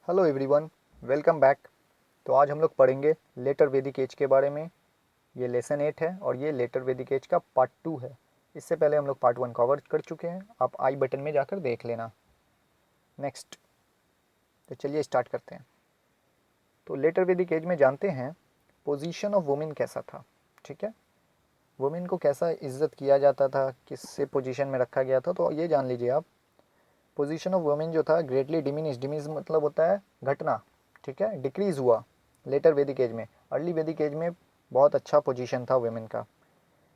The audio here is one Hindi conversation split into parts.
Hello everyone, welcome back. तो आज हम लोग पढ़ेंगे लेटर वैदिक एज के बारे में। ये लेसन 8 है और ये लेटर वैदिक एज का पार्ट 2 है। इससे पहले हम लोग पार्ट 1 कवर कर चुके हैं, आप आई बटन में जाकर देख लेना। नेक्स्ट, तो चलिए स्टार्ट करते हैं। तो लेटर वैदिक एज में जानते हैं पोजीशन ऑफ वुमेन कैसा था। ठीक है, वुमेन को कैसा इज्जत किया जाता था, किससे पोजीशन में रखा गया था, तो ये जान लीजिए आप। पोजीशन ऑफ वुमेन जो था ग्रेटली डिमिनिश मतलब होता है घटना। ठीक है, डिक्रीज़ हुआ लेटर वैदिक एज में। अर्ली वैदिक एज में बहुत अच्छा पोजीशन था वुमेन का।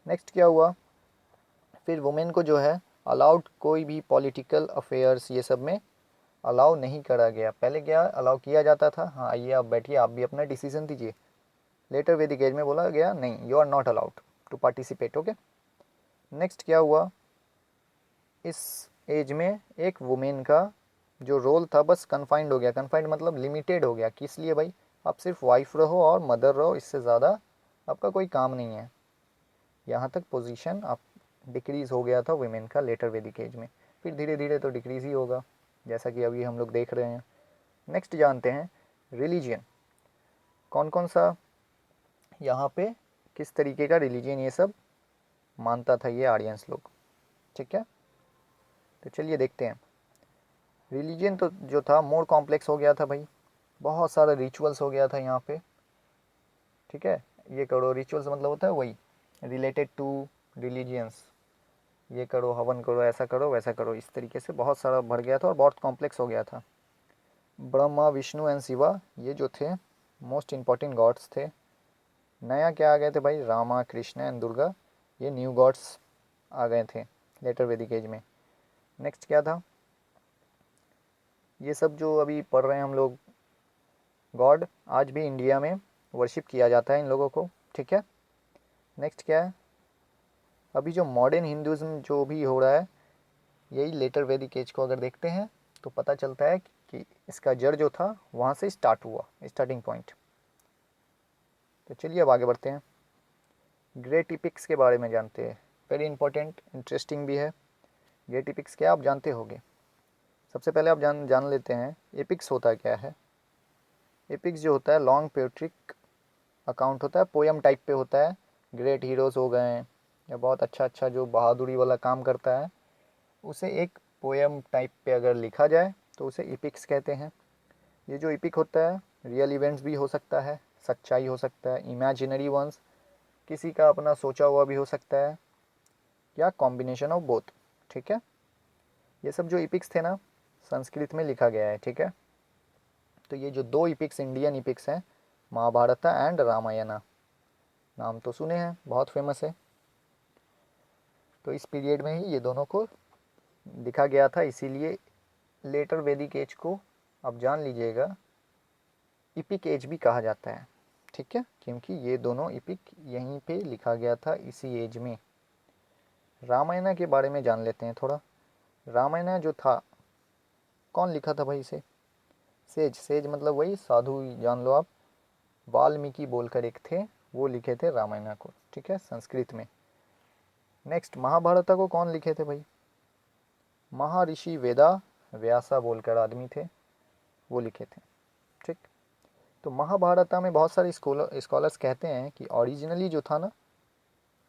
नेक्स्ट क्या हुआ, फिर वुमेन को जो है अलाउड कोई भी पॉलिटिकल अफेयर्स ये सब में अलाउ नहीं करा गया। पहले क्या अलाउ किया जाता था, हाँ आइए आप बैठिए, आप भी अपना डिसीजन दीजिए। लेटर वैदिक एज में बोला गया नहीं, you are not allowed to participate. Okay, next क्या हुआ, इस एज में एक वुमेन का जो रोल था बस कन्फाइंड हो गया। कन्फाइंड मतलब लिमिटेड हो गया। किस लिए भाई, आप सिर्फ वाइफ रहो और मदर रहो, इससे ज़्यादा आपका कोई काम नहीं है। यहाँ तक पोजीशन आप डिक्रीज़ हो गया था वुमेन का लेटर वैदिक एज में। फिर धीरे धीरे तो डिक्रीज़ ही होगा, जैसा कि अभी हम लोग देख रहे हैं। नेक्स्ट जानते हैं रिलीजियन, कौन कौन सा यहाँ पे किस तरीके का रिलीजियन ये सब मानता था ये आर्यंस लोग। ठीक है, तो चलिए देखते हैं। रिलीजन तो जो था मोर कॉम्प्लेक्स हो गया था भाई, बहुत सारा रिचुअल्स हो गया था यहाँ पे। ठीक है, ये करो, रिचुअल्स मतलब होता है वही रिलेटेड टू रिलीजियंस। ये करो, हवन करो, ऐसा करो वैसा करो, इस तरीके से बहुत सारा भर गया था और बहुत कॉम्प्लेक्स हो गया था। ब्रह्मा विष्णु एंड शिवा ये जो थे मोस्ट इम्पॉर्टेंट गॉड्स थे। नया क्या आ गए थे भाई, रामा कृष्ण एंड दुर्गा, ये न्यू गॉड्स आ गए थे लेटर वैदिक एज में। नेक्स्ट क्या था, ये सब जो अभी पढ़ रहे हैं हम लोग गॉड, आज भी इंडिया में वर्शिप किया जाता है इन लोगों को। ठीक है, नेक्स्ट क्या है, अभी जो मॉडर्न हिंदुज़म जो भी हो रहा है यही लेटर वैदिक एज को अगर देखते हैं तो पता चलता है कि इसका जड़ जो था वहाँ से स्टार्ट हुआ, स्टार्टिंग पॉइंट। तो चलिए अब आगे बढ़ते हैं। ग्रेट इपिक्स के बारे में जानते हैं, वेरी इंपॉर्टेंट, इंटरेस्टिंग भी है। ग्रेट इपिक्स क्या आप जानते होंगे। सबसे पहले आप जान जान लेते हैं एपिक्स होता क्या है। एपिक्स जो होता है लॉन्ग पोएट्रिक अकाउंट होता है, पोयम टाइप पे होता है। ग्रेट हीरोज़ हो गए या बहुत अच्छा अच्छा जो बहादुरी वाला काम करता है, उसे एक पोयम टाइप पे अगर लिखा जाए तो उसे इपिक्स कहते हैं। ये जो इपिक होता है रियल इवेंट्स भी हो सकता है, सच्चाई हो सकता है, इमेजिनरी वंस किसी का अपना सोचा हुआ भी हो सकता है, या कॉम्बिनेशन ऑफ बोथ। ठीक है, ये सब जो इपिक्स थे ना संस्कृत में लिखा गया है। ठीक है, तो ये जो दो इपिक्स इंडियन इपिक्स हैं, महाभारता एंड रामायणा, नाम तो सुने हैं, बहुत फेमस है। तो इस पीरियड में ही ये दोनों को लिखा गया था, इसीलिए लेटर वैदिक एज को आप जान लीजिएगा इपिक एज भी कहा जाता है। ठीक है, क्योंकि ये दोनों इपिक यहीं पे लिखा गया था इसी एज में। रामायण के बारे में जान लेते हैं थोड़ा। रामायण जो था कौन लिखा था भाई इसे, सेज, सेज मतलब वही साधु जान लो आप, वाल्मीकि बोलकर एक थे, वो लिखे थे रामायण को। ठीक है, संस्कृत में। नेक्स्ट महाभारत को कौन लिखे थे भाई, महर्षि वेदा व्यासा बोलकर आदमी थे, वो लिखे थे। ठीक, तो महाभारत में बहुत सारे स्कॉलर्स कहते हैं कि ओरिजिनली जो था ना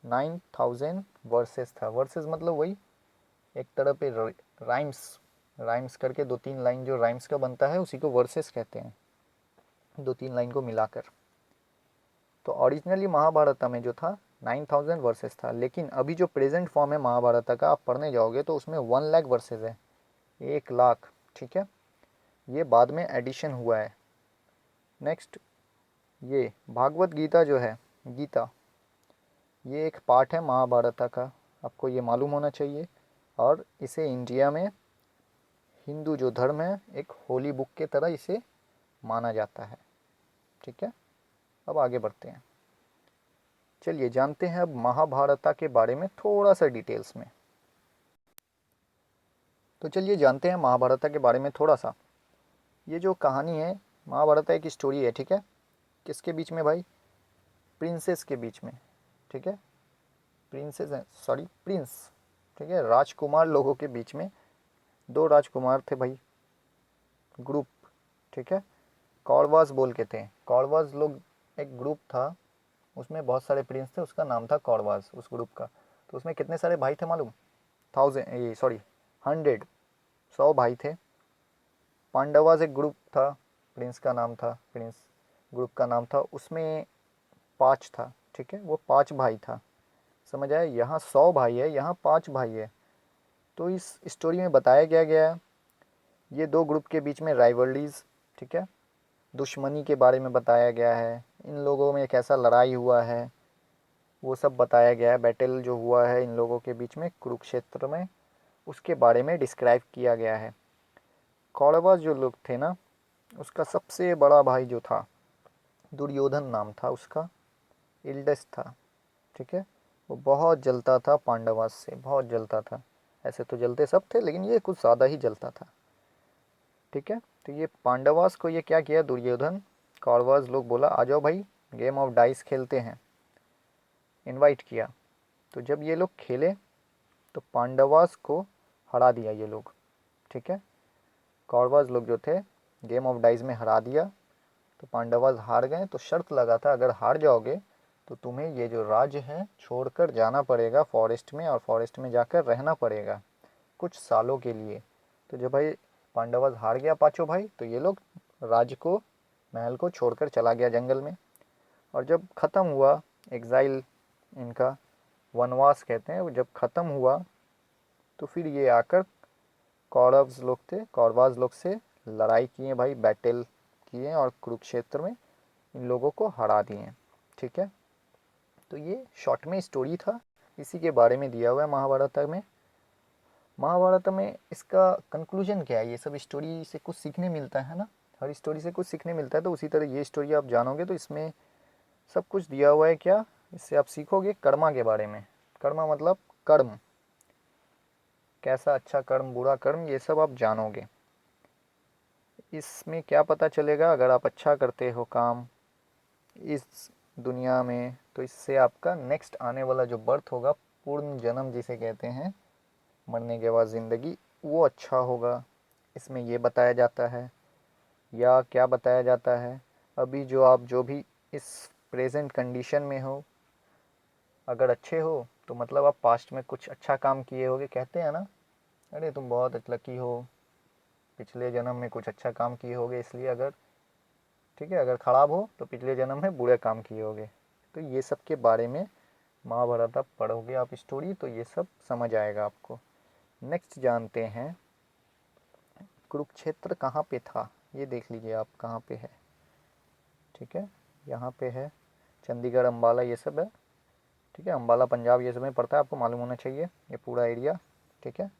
9,000 वर्सेस था। वर्सेस मतलब वही एक तरह पे राइम्स, राइम्स करके दो तीन लाइन जो राइम्स का बनता है उसी को वर्सेस कहते हैं, दो तीन लाइन को मिलाकर। तो ओरिजिनली महाभारत में जो था 9,000 वर्सेस था, लेकिन अभी जो प्रेजेंट फॉर्म है महाभारत का आप पढ़ने जाओगे तो उसमें 1 लाख वर्सेस है, 1 लाख। ठीक है, ये बाद में एडिशन हुआ है। नेक्स्ट, ये भागवत गीता जो है, गीता ये एक पार्ट है महाभारत का, आपको ये मालूम होना चाहिए। और इसे इंडिया में हिंदू जो धर्म है एक होली बुक के तरह इसे माना जाता है। ठीक है, अब आगे बढ़ते हैं। चलिए जानते हैं अब महाभारत के बारे में थोड़ा सा डिटेल्स में। तो चलिए जानते हैं महाभारत के बारे में थोड़ा सा। ये जो कहानी है महाभारत एक स्टोरी है। ठीक है, किसके बीच में भाई, प्रिंसेस के बीच में। ठीक है, प्रिंसेस है, सॉरी प्रिंस। ठीक है, राजकुमार लोगों के बीच में। दो राजकुमार थे भाई, ग्रुप, ठीक है। कौरवास बोल के थे, कौरवास लोग एक ग्रुप था, उसमें बहुत सारे प्रिंस थे, उसका नाम था कौरवास उस ग्रुप का। तो उसमें कितने सारे भाई थे मालूम? 100 भाई थे। पांडवास एक ग्रुप था, प्रिंस का नाम था, प्रिंस ग्रुप का नाम था, उसमें 5 था, ठीक है, वो 5 भाई था। समझ आया? यहाँ 100 भाई है, यहाँ 5 भाई है। तो इस स्टोरी में बताया गया है ये दो ग्रुप के बीच में राइवलरीज, ठीक है, दुश्मनी के बारे में बताया गया है, इन लोगों में कैसा लड़ाई हुआ है वो सब बताया गया है, बैटल जो हुआ है इन लोगों के बीच में कुरुक्षेत्र में, उसके बारे में डिस्क्राइब किया गया है। कौरव जो लोग थे ना, उसका सबसे बड़ा भाई जो था, दुर्योधन नाम था उसका, इल्डेस्ट था, ठीक है, वो बहुत जलता था पांडवास से, बहुत जलता था। ऐसे तो जलते सब थे लेकिन ये कुछ ज़्यादा ही जलता था, ठीक है। तो ये पांडवास को ये क्या किया दुर्योधन, कौरवास लोग बोला आ जाओ भाई गेम ऑफ डाइस खेलते हैं, इनवाइट किया। तो जब ये लोग खेले तो पांडवास को हरा दिया ये लोग, ठीक है, कौरवास लोग जो थे गेम ऑफ डाइस में हरा दिया। तो पांडवास हार गए। तो शर्त लगा था अगर हार जाओगे तो तुम्हें ये जो राज्य है छोड़कर जाना पड़ेगा फॉरेस्ट में, और फॉरेस्ट में जाकर रहना पड़ेगा कुछ सालों के लिए। तो जब भाई पांडवास हार गया पांचों भाई, तो ये लोग राज्य को, महल को छोड़कर चला गया जंगल में। और जब ख़त्म हुआ एग्ज़ाइल, इनका वनवास कहते हैं, वो जब ख़त्म हुआ तो फिर ये आकर कौरव्स लोग थे, कौरवास लोग से लड़ाई किए भाई, बैटल किए और कुरुक्षेत्र में इन लोगों को हरा दिए, ठीक है। तो ये शॉर्ट में स्टोरी था, इसी के बारे में दिया हुआ है महाभारत में। महाभारत में इसका कंक्लूजन क्या है, ये सब स्टोरी से कुछ सीखने मिलता है ना, हर स्टोरी से कुछ सीखने मिलता है। तो उसी तरह ये स्टोरी आप जानोगे तो इसमें सब कुछ दिया हुआ है। क्या इससे आप सीखोगे? कर्मा के बारे में। कर्मा मतलब कर्म, कैसा अच्छा कर्म बुरा कर्म, ये सब आप जानोगे। इसमें क्या पता चलेगा, अगर आप अच्छा करते हो काम इस दुनिया में तो इससे आपका नेक्स्ट आने वाला जो बर्थ होगा, पूर्ण जन्म जिसे कहते हैं, मरने के बाद ज़िंदगी, वो अच्छा होगा। इसमें ये बताया जाता है। या क्या बताया जाता है, अभी जो आप जो भी इस प्रेजेंट कंडीशन में हो, अगर अच्छे हो तो मतलब आप पास्ट में कुछ अच्छा काम किए होगे। कहते हैं ना, अरे तुम बहुत लकी हो, पिछले जन्म में कुछ अच्छा काम किए होगे, इसलिए अगर, ठीक है, अगर ख़राब हो तो पिछले जन्म में बुरे काम किए होगे। तो ये सब के बारे में महाभारत आप पढ़ोगे आप स्टोरी तो ये सब समझ आएगा आपको। नेक्स्ट जानते हैं कुरुक्षेत्र कहाँ पे था, ये देख लीजिए आप कहाँ पे है, ठीक है, यहाँ पे है, चंडीगढ़ अम्बाला ये सब है, ठीक है, अम्बाला पंजाब ये सब में पड़ता है, आपको मालूम होना चाहिए ये पूरा एरिया, ठीक है।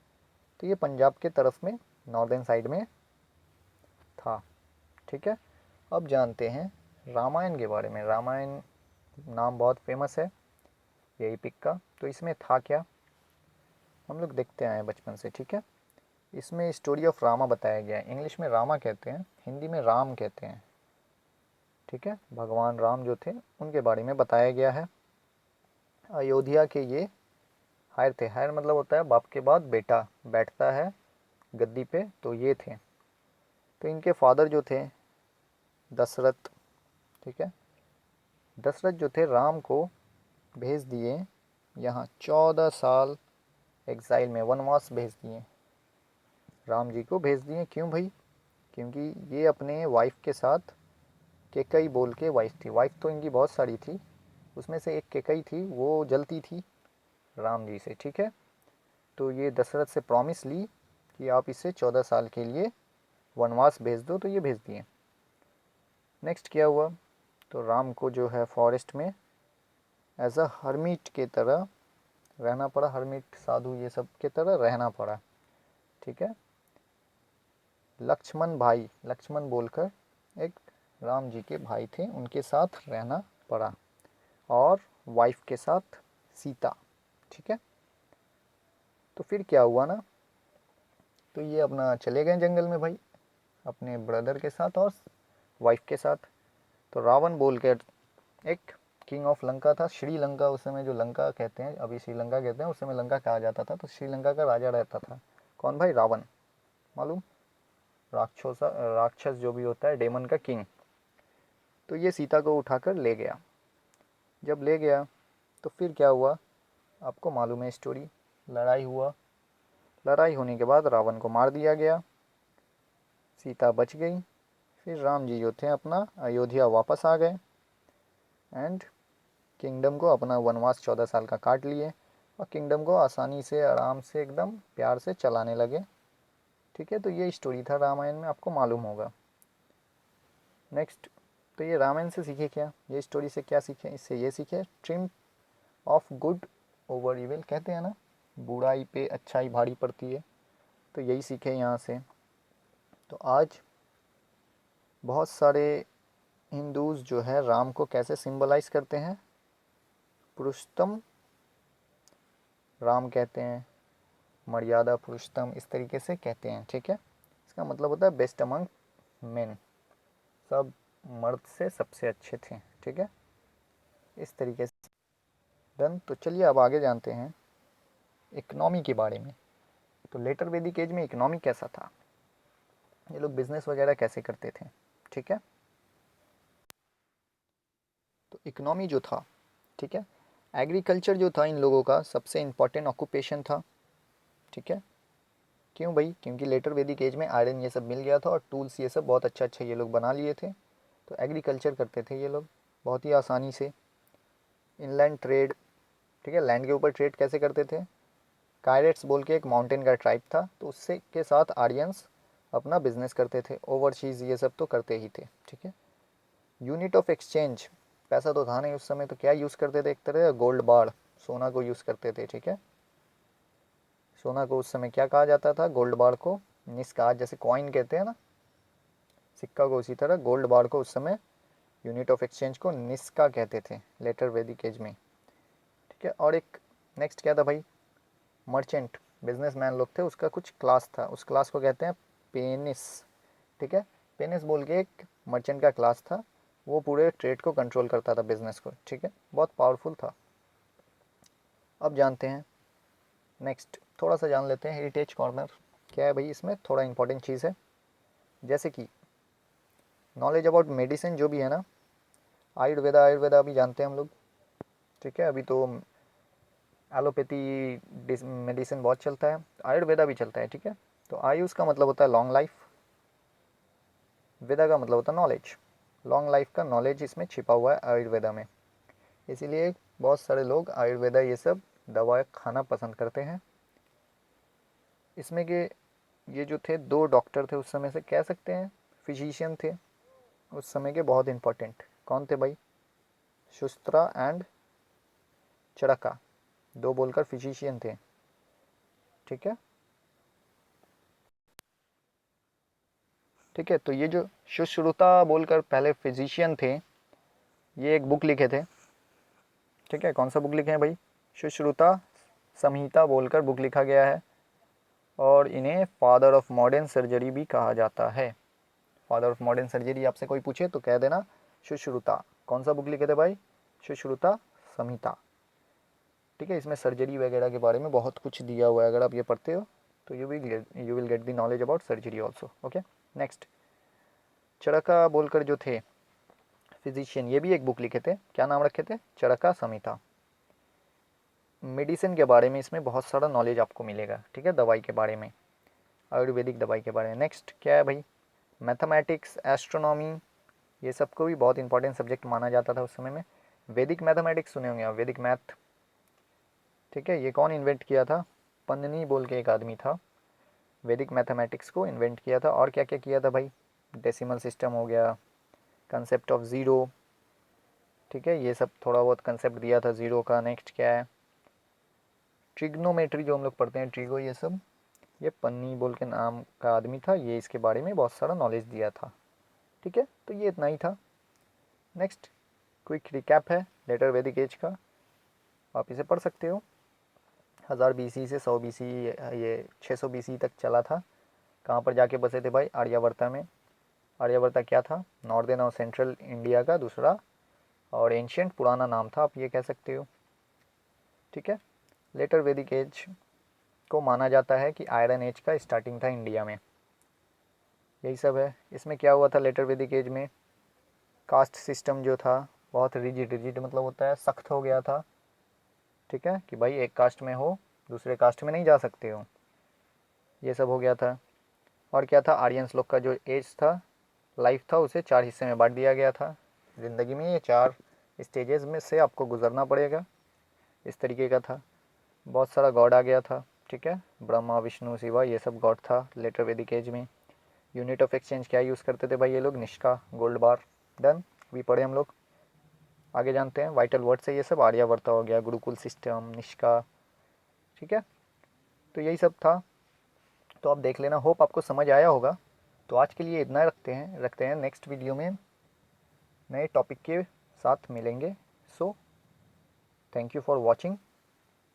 तो ये पंजाब के तरफ में नॉर्दर्न साइड में था, ठीक है। अब जानते हैं रामायण के बारे में। रामायण नाम बहुत फेमस है यही पिक का। तो इसमें था क्या, हम लोग देखते आए हैं बचपन से, ठीक है। इसमें स्टोरी ऑफ रामा बताया गया है, इंग्लिश में रामा कहते हैं, हिंदी में राम कहते हैं, ठीक है। भगवान राम जो थे उनके बारे में बताया गया है। अयोध्या के ये हायर थे, हायर मतलब होता है बाप के बाद बेटा बैठता है गद्दी पे, तो ये थे। तो इनके फादर जो थे दशरथ, ठीक है, दशरथ जो थे राम को भेज दिए यहाँ 14 साल एग्ज़ाइल में, वनवास भेज दिए, राम जी को भेज दिए। क्यों भाई? क्योंकि ये अपने वाइफ के साथ, केकई बोल के वाइफ थी, वाइफ तो इनकी बहुत सारी थी, उसमें से एक केकई थी, वो जलती थी राम जी से, ठीक है। तो ये दशरथ से प्रॉमिस ली कि आप इसे 14 साल के लिए वनवास भेज दो, तो ये भेज दिए। नेक्स्ट क्या हुआ, तो राम को जो है फॉरेस्ट में एज अ हर्मिट के तरह रहना पड़ा, हर्मिट साधु ये सब के तरह रहना पड़ा, ठीक है। लक्ष्मण भाई, लक्ष्मण बोलकर एक राम जी के भाई थे, उनके साथ रहना पड़ा, और वाइफ के साथ सीता, ठीक है। तो फिर क्या हुआ ना, तो ये अपना चले गए जंगल में भाई अपने ब्रदर के साथ और वाइफ के साथ। तो रावण बोल के एक किंग ऑफ लंका था, श्रीलंका उस समय, जो लंका कहते हैं अभी श्रीलंका कहते हैं, उस समय लंका कहा जाता था। तो श्रीलंका का राजा रहता था, कौन भाई? रावण, मालूम? राक्षस जो भी होता है, डेमन का किंग, तो ये सीता को उठाकर ले गया। जब ले गया तो फिर क्या हुआ, आपको मालूम है स्टोरी। लड़ाई हुआ, लड़ाई होने के बाद रावण को मार दिया गया, सीता बच गई। फिर राम जी जो थे अपना अयोध्या वापस आ गए एंड किंगडम को अपना वनवास 14 साल का काट लिए और किंगडम को आसानी से, आराम से, एकदम प्यार से चलाने लगे। ठीक है, तो ये स्टोरी था रामायण में, आपको मालूम होगा। नेक्स्ट, तो ये रामायण से सीखे क्या, ये स्टोरी से क्या सीखे, इससे ये सीखे triumph of good over evil, कहते हैं ना, बुराई पे अच्छाई भारी पड़ती है, तो यही सीखे यहाँ से। तो आज बहुत सारे हिंदूज़ जो है राम को कैसे सिंबलाइज करते हैं, पुरुषोत्तम राम कहते हैं, मर्यादा पुरुषोत्तम इस तरीके से कहते हैं। ठीक है, इसका मतलब होता है बेस्ट अमंग मेन, सब मर्द से सबसे अच्छे थे। ठीक है, इस तरीके से डन। तो चलिए अब आगे जानते हैं इकनॉमी के बारे में। तो लेटर वैदिक एज में इकनॉमी कैसा था, ये लोग बिजनेस वगैरह कैसे करते थे। ठीक है, तो इकनॉमी जो था, ठीक है, एग्रीकल्चर जो था इन लोगों का सबसे इम्पॉर्टेंट ऑक्यूपेशन था। ठीक है, क्यों भाई, क्योंकि लेटर वैदिक एज में आयरन ये सब मिल गया था और टूल्स ये सब बहुत अच्छा अच्छा ये लोग बना लिए थे, तो एग्रीकल्चर करते थे ये लोग बहुत ही आसानी से। इनलैंड ट्रेड, ठीक है, लैंड के ऊपर ट्रेड कैसे करते थे, कायरेट्स बोल के एक माउंटेन का ट्राइब था, तो उससे के साथ आर्यंस अपना बिजनेस करते थे, ओवरसीज ये सब तो करते ही थे। ठीक है, यूनिट ऑफ एक्सचेंज, पैसा तो था नहीं उस समय, तो क्या यूज़ करते थे, एक तरह का गोल्ड बार, सोना को यूज़ करते थे। ठीक है, सोना को उस समय क्या कहा जाता था, गोल्ड बार को निस्का, जैसे कॉइन कहते हैं ना सिक्का को, उसी तरह गोल्ड बार को उस समय यूनिट ऑफ एक्सचेंज को निस्का कहते थे लेटर वैदिक एज में। ठीक है, और एक नेक्स्ट क्या था भाई, मर्चेंट, बिजनेसमैन लोग थे, उसका कुछ क्लास था, उस क्लास को कहते हैं पेनिस। ठीक है, पेनिस बोल के एक मर्चेंट का क्लास था, वो पूरे ट्रेड को कंट्रोल करता था, बिजनेस को। ठीक है, बहुत पावरफुल था। अब जानते हैं नेक्स्ट, थोड़ा सा जान लेते हैं हेरिटेज कॉर्नर क्या है भाई। इसमें थोड़ा इंपॉर्टेंट चीज़ है, जैसे कि नॉलेज अबाउट मेडिसिन जो भी है ना, आयुर्वेदा, आयुर्वेदा भी जानते हैं हम लोग। ठीक है, अभी तो एलोपैथी मेडिसिन बहुत चलता है, आयुर्वेदा भी चलता है। ठीक है, तो आयुष का मतलब होता है लॉन्ग लाइफ, वेदा का मतलब होता है नॉलेज, लॉन्ग लाइफ का नॉलेज इसमें छिपा हुआ है आयुर्वेदा में, इसीलिए बहुत सारे लोग आयुर्वेदा ये सब दवा खाना पसंद करते हैं। इसमें के ये जो थे दो डॉक्टर थे उस समय से, कह सकते हैं फिजिशियन थे उस समय के, बहुत इंपॉर्टेंट। कौन थे भाई, शुस्त्रा एंड चरका, दो बोलकर फिजिशियन थे। ठीक है, ठीक है, तो ये जो सुश्रुता बोलकर पहले फिजिशियन थे, ये एक बुक लिखे थे। ठीक है, कौन सा बुक लिखे हैं भाई, सुश्रुता संहिता बोलकर बुक लिखा गया है, और इन्हें फादर ऑफ मॉडर्न सर्जरी भी कहा जाता है। फादर ऑफ मॉडर्न सर्जरी आपसे कोई पूछे तो कह देना सुश्रुता। कौन सा बुक लिखे थे भाई, सुश्रुता संहिता। ठीक है, इसमें सर्जरी वगैरह के बारे में बहुत कुछ दिया हुआ है, अगर आप ये पढ़ते हो तो you will get the knowledge about surgery also. Okay, next, Charaka बोलकर जो थे फिजिशियन, ये भी एक बुक लिखे थे, क्या नाम रखे थे, चरका संहिता। मेडिसिन के बारे में इसमें बहुत सारा नॉलेज आपको मिलेगा। ठीक है, दवाई के बारे में, आयुर्वेदिक दवाई के बारे में। नेक्स्ट क्या है भाई, मैथमेटिक्स, एस्ट्रोनॉमी, ये सबको भी बहुत इंपॉर्टेंट सब्जेक्ट माना जाता था उस समय में। वैदिक मैथमेटिक्स सुने होंगे आप, वैदिक मैथ। ठीक है, ये कौन इन्वेंट किया था, पन्ननी बोल के एक आदमी था, वैदिक मैथमेटिक्स को इन्वेंट किया था। और क्या क्या किया था भाई, डेसिमल सिस्टम हो गया, कंसेप्ट ऑफ ज़ीरो। ठीक है, ये सब थोड़ा बहुत कंसेप्ट दिया था ज़ीरो का। नेक्स्ट क्या है, ट्रिग्नोमेट्री जो हम लोग पढ़ते हैं, ट्रिगो, ये सब, ये पन्नी बोल के नाम का आदमी था, ये इसके बारे में बहुत सारा नॉलेज दिया था। ठीक है, तो ये इतना ही था। नेक्स्ट क्विक रिकैप है लेटर वैदिक एज का, आप इसे पढ़ सकते हो। 1000 BC से 100 BC, ये 600 BC तक चला था। कहाँ पर जाके बसे थे भाई, आर्यावर्ता में। आर्यावर्ता क्या था, नॉर्दर्न और सेंट्रल इंडिया का दूसरा और एंशियंट पुराना नाम था, आप ये कह सकते हो। ठीक है, लेटर वैदिक एज को माना जाता है कि आयरन एज का स्टार्टिंग था इंडिया में। यही सब है। इसमें क्या हुआ था लेटर वैदिक एज में, कास्ट सिस्टम जो था बहुत रिजिड मतलब होता है सख्त हो गया था, ठीक है, कि भाई एक कास्ट में हो दूसरे कास्ट में नहीं जा सकते हो, ये सब हो गया था। और क्या था, आर्यंस लोग का जो एज था, लाइफ था, उसे 4 हिस्से में बांट दिया गया था। ज़िंदगी में ये 4 स्टेजेस में से आपको गुजरना पड़ेगा, इस तरीके का था। बहुत सारा गॉड आ गया था, ठीक है, ब्रह्मा विष्णु शिवा ये सब गॉड था लेटर वैदिक एज में। यूनिट ऑफ एक्सचेंज क्या यूज़ करते थे भाई ये लोग, निष्का, गोल्ड बार। डन, भी पढ़े हम लोग। आगे जानते हैं, वाइटल वर्ड से ये सब आर्यावर्ता हो गया, गुरुकुल सिस्टम, निष्का, ठीक है। तो यही सब था, तो आप देख लेना, होप आपको समझ आया होगा। तो आज के लिए इतना रखते हैं, नेक्स्ट वीडियो में नए टॉपिक के साथ मिलेंगे। So thank you for watching.